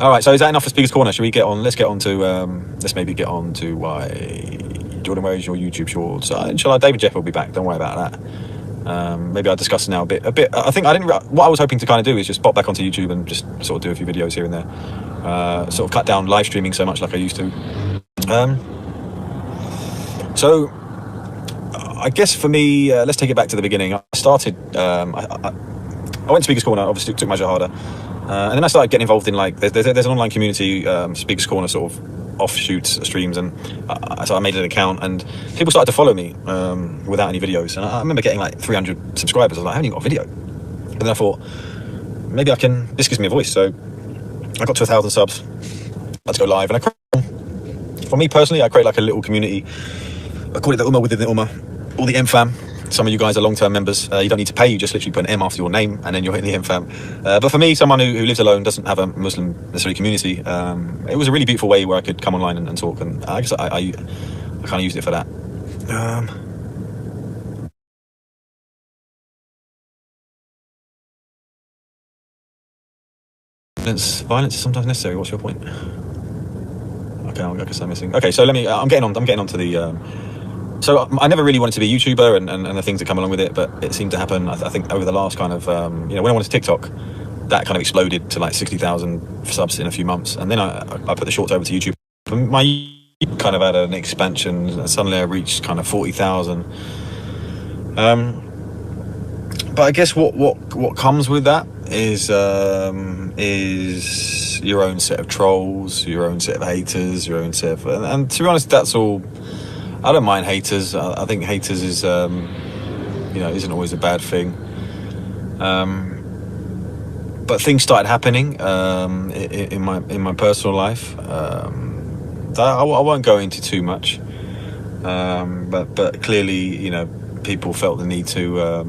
All right, so is that enough for Speaker's Corner? Should we get on? Let's get on to. Let's maybe get on to why Jordan, where is your YouTube shorts? Inshallah, David Jeff will be back. Don't worry about that. Maybe I'll discuss now a bit. I think I didn't. What I was hoping to kind of do is just pop back onto YouTube and just sort of do a few videos here and there. Sort of cut down live streaming so much like I used to. So I guess for me, let's take it back to the beginning. I started. I went to Speaker's Corner. Obviously, took my Shahada. And then I started getting involved in like there's an online community, Speaker's Corner sort of offshoots streams, and so I made an account, and people started to follow me without any videos. And I remember getting like 300 subscribers. I was like, I haven't even got a video. And then I thought, maybe I can. This gives me a voice. So I got to 1,000 subs. Let's go live, and for me personally, I create like a little community. I call it the Ummah within the Ummah, all the M fam. Some of you guys are long-term members. You don't need to pay. You just literally put an M after your name, and then you're in the M fam. But for me, someone who lives alone, doesn't have a Muslim necessarily community, it was a really beautiful way where I could come online and talk. And I guess I kind of used it for that. Violence is sometimes necessary. What's your point? Okay, I guess I'm missing. Okay, so I'm getting on to the. So I never really wanted to be a YouTuber and the things that come along with it, but it seemed to happen. I think over the last kind of, when I went to TikTok, that kind of exploded to like 60,000 subs in a few months, and then I put the shorts over to YouTube. My YouTube kind of had an expansion, and suddenly I reached kind of 40,000. But I guess what comes with that is your own set of trolls, your own set of haters, your own set of, and to be honest, that's all. I don't mind haters. I think haters is, isn't always a bad thing. But things started happening in my personal life that I won't go into too much. But clearly, people felt the need to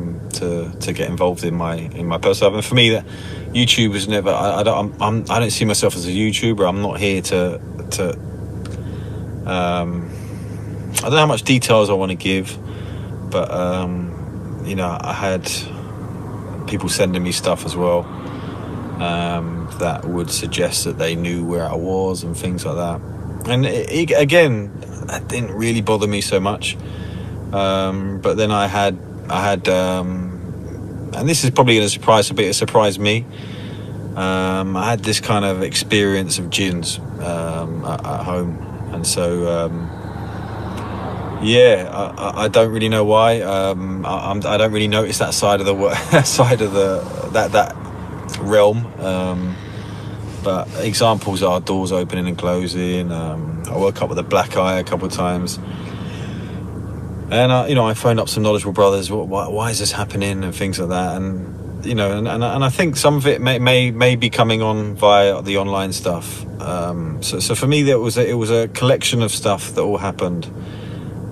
get involved in my personal life. And for me, that YouTube was never. I don't see myself as a YouTuber. I'm not here to. I don't know how much details I want to give, but I had people sending me stuff as well that would suggest that they knew where I was and things like that. And again, that didn't really bother me so much. But then I had, and this is probably going to surprise me. I had this kind of experience of jinns at home, and so. I don't really know why. I don't really notice that side of the that realm. But examples are doors opening and closing. I woke up with a black eye a couple of times, and I phoned up some knowledgeable brothers. Why is this happening and things like that? And and I think some of it may be coming on via the online stuff. So for me, it was a collection of stuff that all happened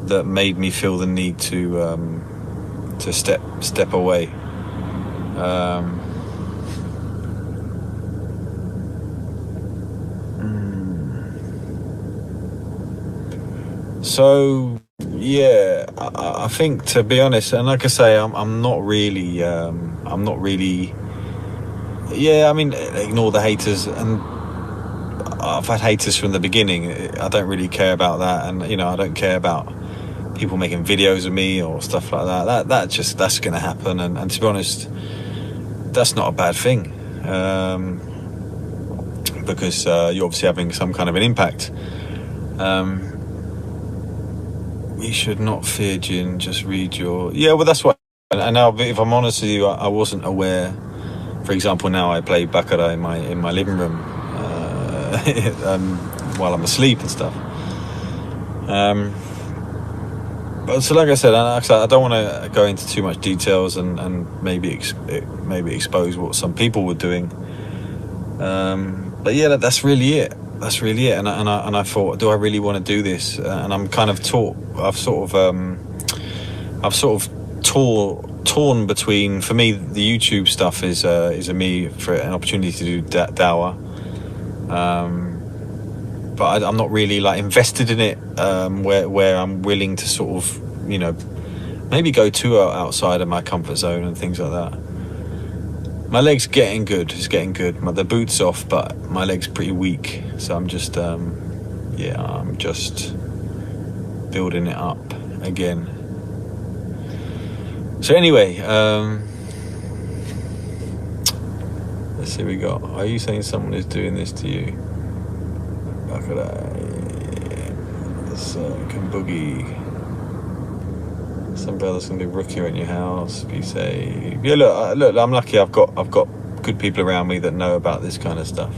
that made me feel the need to step away. So yeah, I think, to be honest, and like I say, I'm not really. Yeah, I mean, ignore the haters, and I've had haters from the beginning. I don't really care about that, and I don't care about people making videos of me or stuff like that. That's going to happen, and to be honest, that's not a bad thing, because you're obviously having some kind of an impact. You should not fear Jinn. Just read your. Yeah, well, that's what. And now, if I'm honest with you, I wasn't aware. For example, now I play Baccarat in my living room while I'm asleep and stuff. But so, like I said, I don't want to go into too much details and maybe expose what some people were doing. But yeah, that's really it. That's really it. And I thought, do I really want to do this? And I'm kind of I've sort of torn between. For me, the YouTube stuff is for an opportunity to do dawah. But I'm not really like invested in it, where I'm willing to sort of, maybe go too outside of my comfort zone and things like that. My leg's getting good. It's getting good. The boot's off, but my leg's pretty weak. So I'm just, I'm just building it up again. So anyway, let's see what we got. Are you saying someone is doing this to you? Look at that. This can boogie. Some brothers can do rookie in your house. Be safe. Yeah, look. I'm lucky. I've got good people around me that know about this kind of stuff.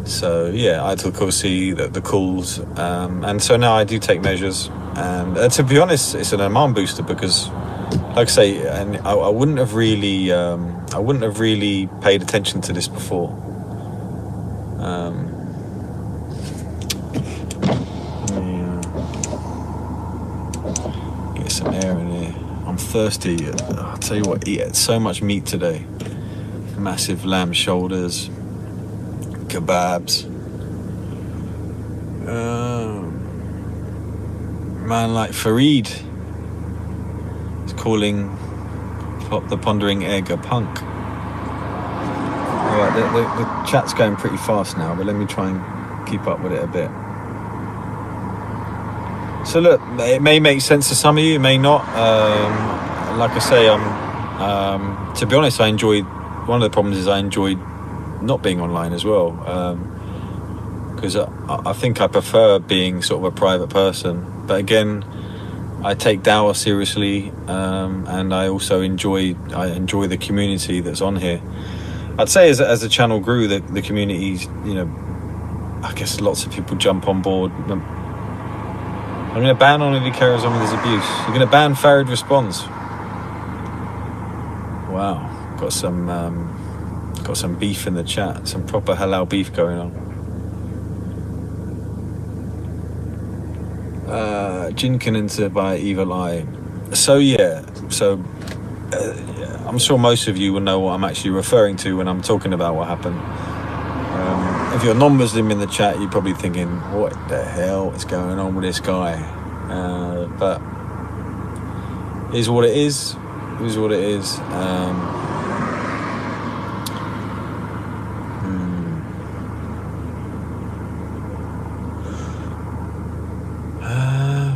So yeah, I took obviously the calls, and so now I do take measures. And to be honest, it's an alarm booster because, like I say, and I wouldn't have really paid attention to this before. Get some air in here. I'm thirsty. I'll tell you what, eat so much meat today. Massive lamb shoulders, kebabs. Man like Fareed is calling the Pondering Egg a punk. Alright, the chat's going pretty fast now, but let me try and keep up with it a bit. So look, it may make sense to some of you, it may not. Like I say, to be honest, one of the problems is I enjoyed not being online as well, because I think I prefer being sort of a private person. But again, I take dawah seriously, and I also enjoy the community that's on here. I'd say as the channel grew, the communities, I guess lots of people jump on board. I'm going to ban on if he carries on with his abuse. You're going to ban Farid Responds. Wow, got some beef in the chat, some proper halal beef going on. Jinn can enter by evil eye. So I'm sure most of you will know what I'm actually referring to when I'm talking about what happened. If you're non-Muslim in the chat, you're probably thinking, what the hell is going on with this guy? But it is what it is. It is what it is.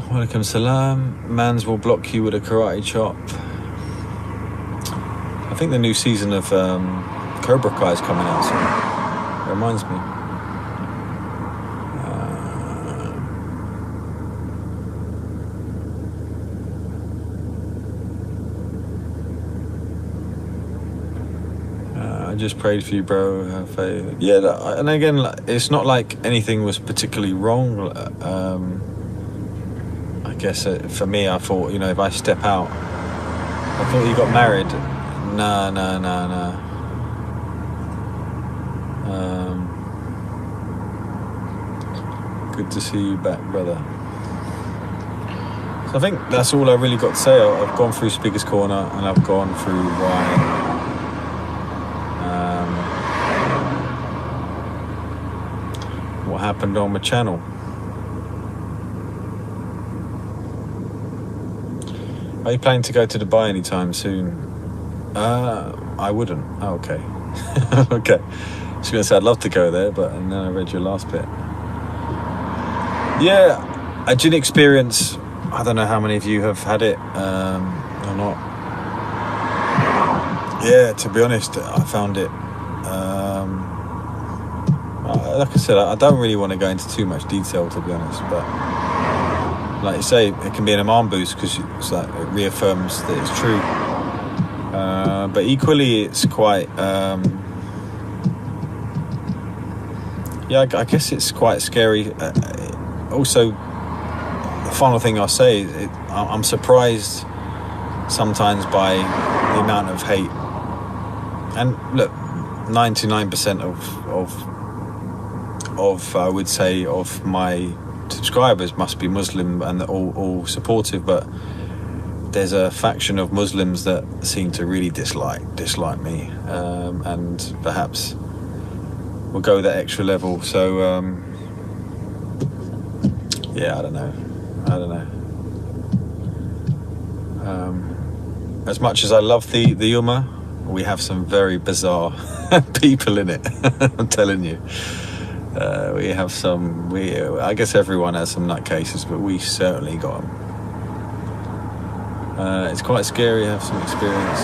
Walaikum salam. Mans will block you with a karate chop. I think the new season of Cobra Kai is coming out soon. It reminds me. I just prayed for you, bro. Have faith. Yeah, and again, it's not like anything was particularly wrong. I guess for me, I thought, if I step out, I thought you got married. No. Good to see you back, brother. So I think that's all I really got to say. I've gone through Speaker's Corner and I've gone through why. What happened on my channel. Are you planning to go to Dubai anytime soon? I wouldn't. Oh, okay. Okay. I was going to say I'd love to go there, but and then I read your last bit. Yeah, a Jinn experience. I don't know how many of you have had it or not. Yeah, to be honest, I found it. Like I said, I don't really want to go into too much detail, to be honest, but like you say, it can be an alarm boost because it's like it reaffirms that it's true. But equally, it's quite. I guess it's quite scary. Also, the final thing I'll say is I'm surprised sometimes by the amount of hate. And look, 99% of I would say of my subscribers must be Muslim and all supportive, but there's a faction of Muslims that seem to really dislike me, and perhaps will go that extra level. So I don't know. As much as I love the Ummah, we have some very bizarre people in it. I'm telling you. We have some. I guess everyone has some nutcases, but we certainly got them. It's quite scary. I have some experience.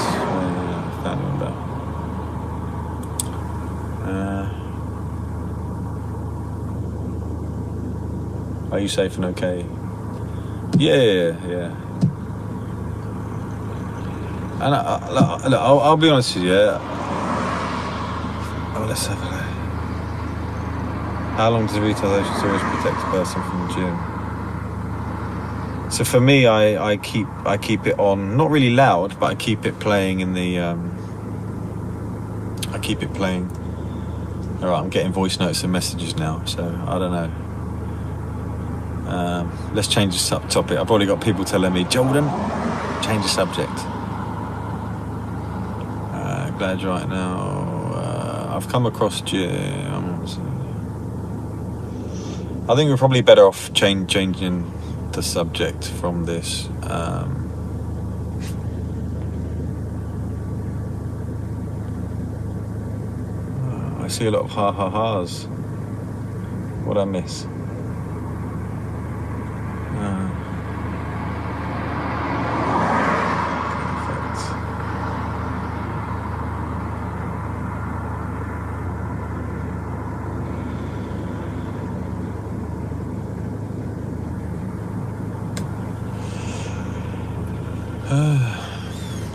Are you safe and okay? Yeah. And I'll be honest with you. Oh, let's have a look. How long does retardation storage protect a person from Jinn? So for me, I keep it on, not really loud, but I keep it playing in the. I keep it playing. All right, I'm getting voice notes and messages now, so I don't know. Let's change the topic. I've already got people telling me, Jordan, change the subject. Glad right now. I've come across Jinn. I think we're probably better off changing the subject from this. I see a lot of ha-ha-has. What'd I miss?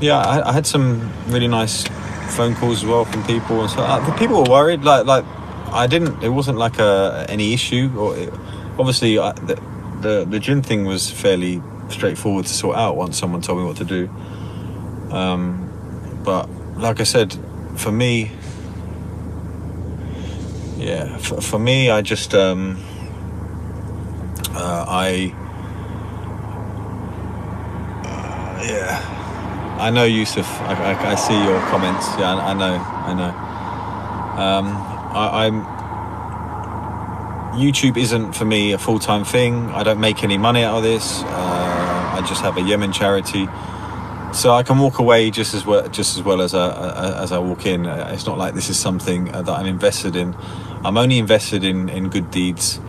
Yeah, I had some really nice phone calls as well from people, and so the people were worried. Like it wasn't like any issue, or obviously the Jinn thing was fairly straightforward to sort out once someone told me what to do. But like I said, for me, for me, I just I know, Yusuf. I see your comments. Yeah, I know. YouTube isn't for me a full-time thing. I don't make any money out of this. I just have a Yemen charity, so I can walk away just as well as I walk in. It's not like this is something that I'm invested in. I'm only invested in good deeds.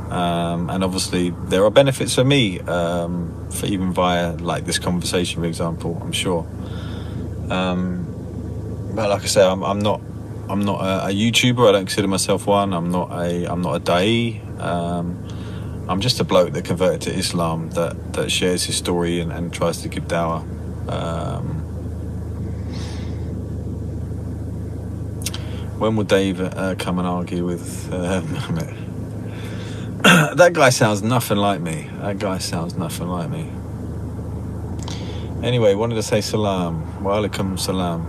And obviously there are benefits for me, for even via like this conversation, for example, I'm sure. But like I say, I'm not a YouTuber. I don't consider myself one. I'm not a da'i. I'm just a bloke that converted to Islam, that shares his story and tries to give dawah. When will Dave come and argue with Mohammed? That guy sounds nothing like me. Anyway, wanted to say salam. Wa alaikum salam.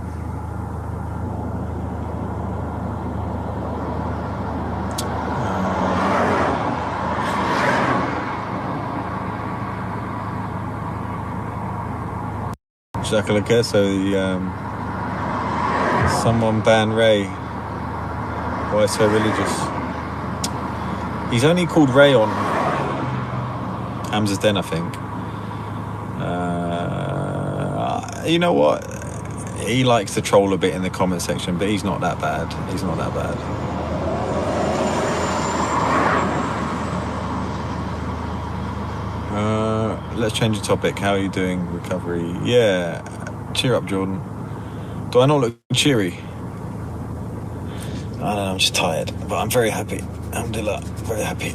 Shakalaka, so someone ban Ray. Why so religious? He's only called Ray on Hamza's Den, I think. You know what? He likes to troll a bit in the comment section, but he's not that bad. Let's change the topic. How are you doing? Recovery? Yeah. Cheer up, Jordan. Do I not look cheery? I don't know, I'm just tired, but I'm very happy. Alhamdulillah, very happy.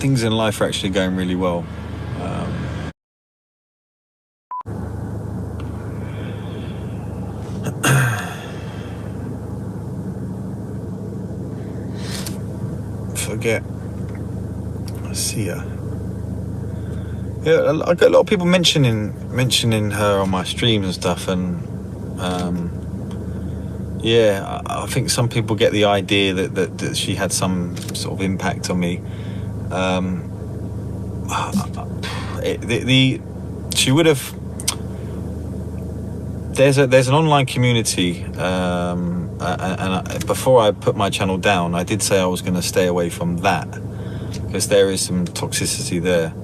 Things in life are actually going really well. Forget. I see her. Yeah, I get a lot of people mentioning her on my streams and stuff, and yeah, I think some people get the idea that she had some sort of impact on me. She would have. There's an online community, and before I put my channel down, I did say I was going to stay away from that because there is some toxicity there.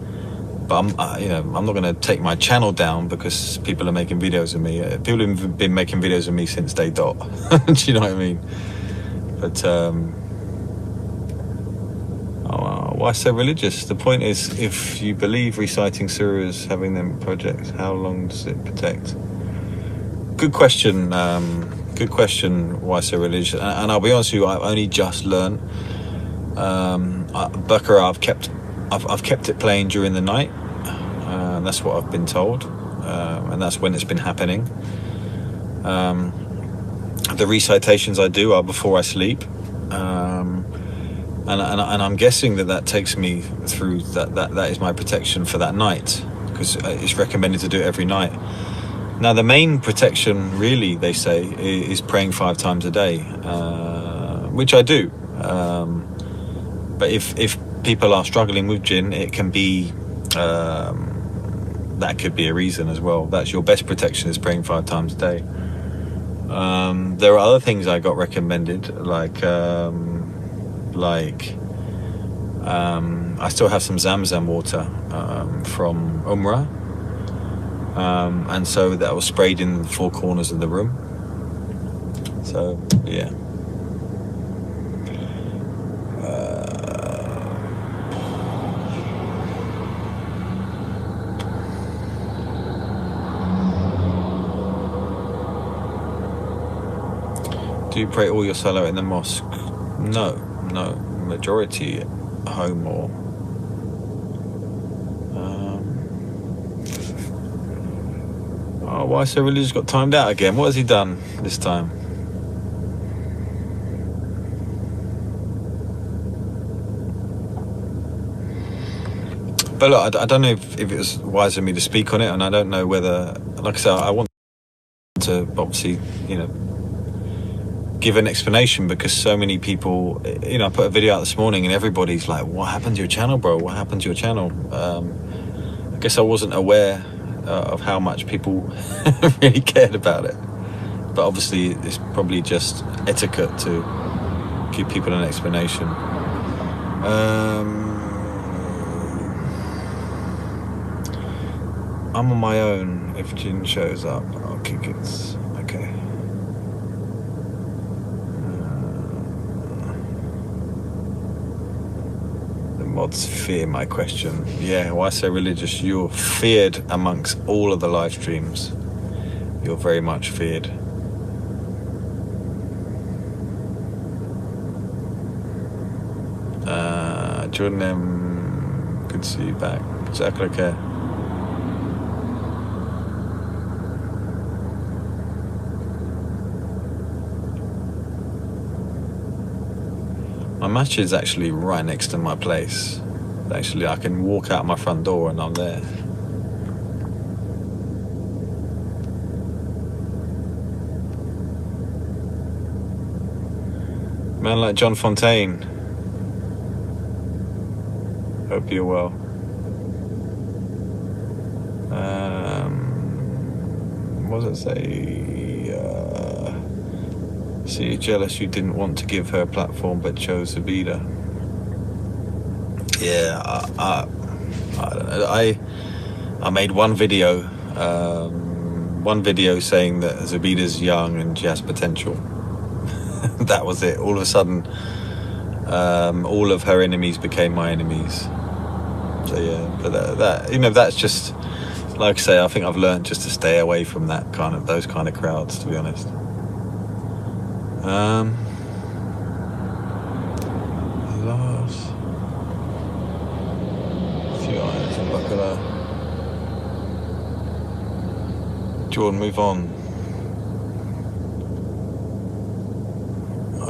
But I'm not going to take my channel down because people are making videos of me. People have been making videos of me since day dot. Do you know what I mean? But why so religious? The point is, if you believe reciting surahs, having them projects, how long does it protect? Good question. Good question. Why so religious? And I'll be honest with you, I've only just learned. Baqarah, I've kept it playing during the night. That's what I've been told, and that's when it's been happening. The recitations I do are before I sleep, and I'm guessing that takes me through that is my protection for that night, because it's recommended to do it every night. Now, the main protection, really, they say, is praying 5 times a day, which I do. But if people are struggling with jinn, it can be that could be a reason as well. That's your best protection, is praying 5 times a day. There are other things I got recommended, like I still have some Zamzam water from Umrah, and so that was sprayed in the 4 corners of the room. So yeah. Do you pray all your salah in the mosque? No. Majority home or. Why so religious? Got timed out again. What has he done this time? But look, I don't know if it was wise of me to speak on it, and I don't know whether, like I said, I want to obviously, give an explanation, because so many people, I put a video out this morning and everybody's like, what happened to your channel, bro? What happened to your channel? I guess I wasn't aware of how much people really cared about it. But obviously it's probably just etiquette to give people an explanation. I'm on my own. If Jinn shows up, I'll kick it. Okay. The mods fear my question. Yeah, why so religious? You're feared amongst all of the live streams. You're very much feared. Jordan, good to see you back. Exactly, okay. My masjid is actually right next to my place. Actually, I can walk out my front door and I'm there. Man like John Fontaine. Hope you're well. What does it say? See, you're jealous you didn't want to give her a platform but chose Zabida. Yeah, I don't know. I made one video saying that Zabida's young and she has potential. That was it. All of a sudden, all of her enemies became my enemies. So yeah, but that's just, like I say, I think I've learned just to stay away from those kind of crowds, to be honest. Last few items in Baqarah. Jordan, move on.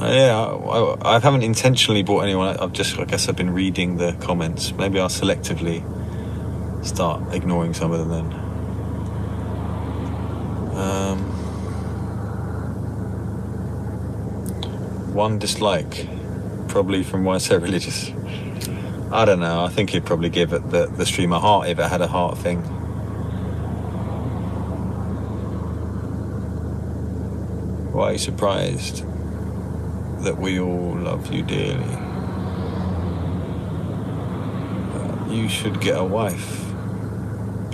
Yeah, I haven't intentionally bought anyone. I guess I've been reading the comments. Maybe I'll selectively start ignoring some of them then. One dislike, probably from Why So Religious. I don't know. I think he'd probably give it the stream a heart if it had a heart thing. Why are you surprised that we all love you dearly? You should get a wife.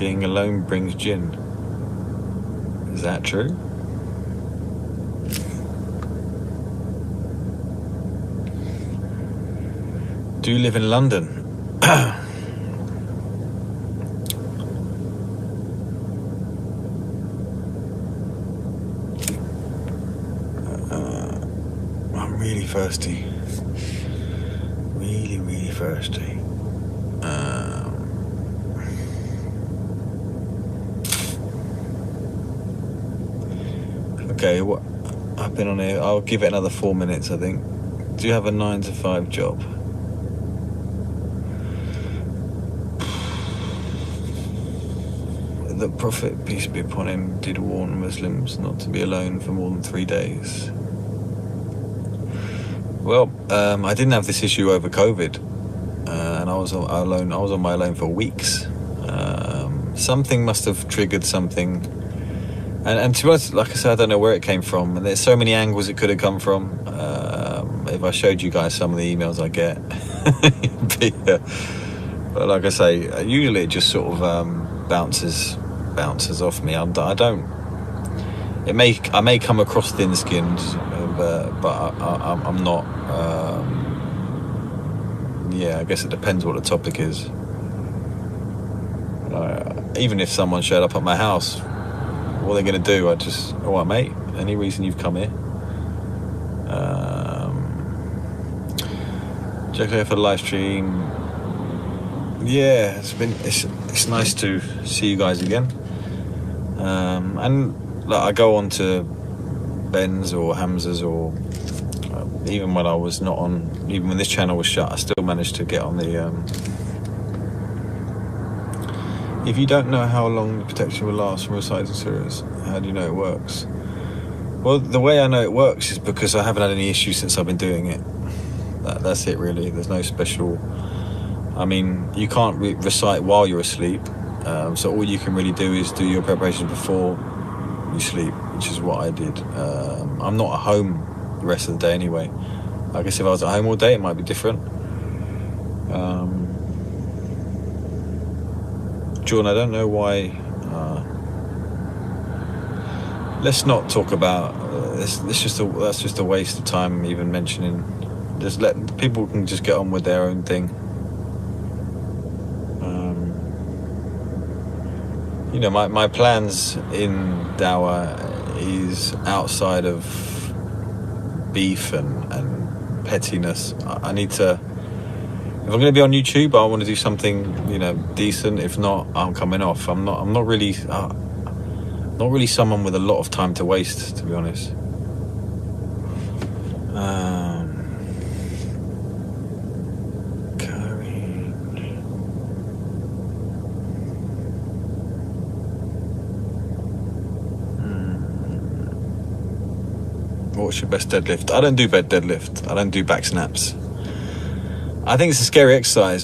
being alone brings Jinn. Is that true? Do you live in London? I'm really thirsty. Really thirsty. Okay, what? I've been on here. I'll give it another 4 minutes, I think. Do you have a 9 to 5 job? The Prophet, peace be upon him, did warn Muslims not to be alone for more than 3 days. Well, I didn't have this issue over COVID, and I was alone. I was on my own for weeks. Something must have triggered something, and to be honest, like I said, I don't know where it came from, and there's so many angles it could have come from. If I showed you guys some of the emails I get, but like I say, usually it just sort of bounces off me. I may come across thin-skinned, but I'm not. Yeah, I guess it depends what the topic is. Even if someone showed up at my house, what are they going to do? All right, mate, any reason you've come here? Check out for the live stream. Yeah, it's nice to see you guys again. And like, I go on to Ben's or Hamza's, or even when I was not on, even when this channel was shut, I still managed to get on the. If you don't know how long the protection will last from reciting surahs, how do you know it works? Well, the way I know it works is because I haven't had any issues since I've been doing it. That's it, really. There's no special. I mean, you can't recite while you're asleep, so all you can really do is do your preparations before you sleep, which is what I did. I'm not at home the rest of the day anyway. I guess if I was at home all day, it might be different. John, I don't know why. Let's not talk about. That's just a waste of time even mentioning. Just let people can just get on with their own thing. You know, my plans in Dawah is outside of beef and pettiness. I need to. If I'm going to be on YouTube, I want to do something, decent. If not, I'm coming off. I'm not really someone with a lot of time to waste, to be honest. What's your best deadlift? I don't do bed deadlift. I don't do back snaps. I think it's a scary exercise.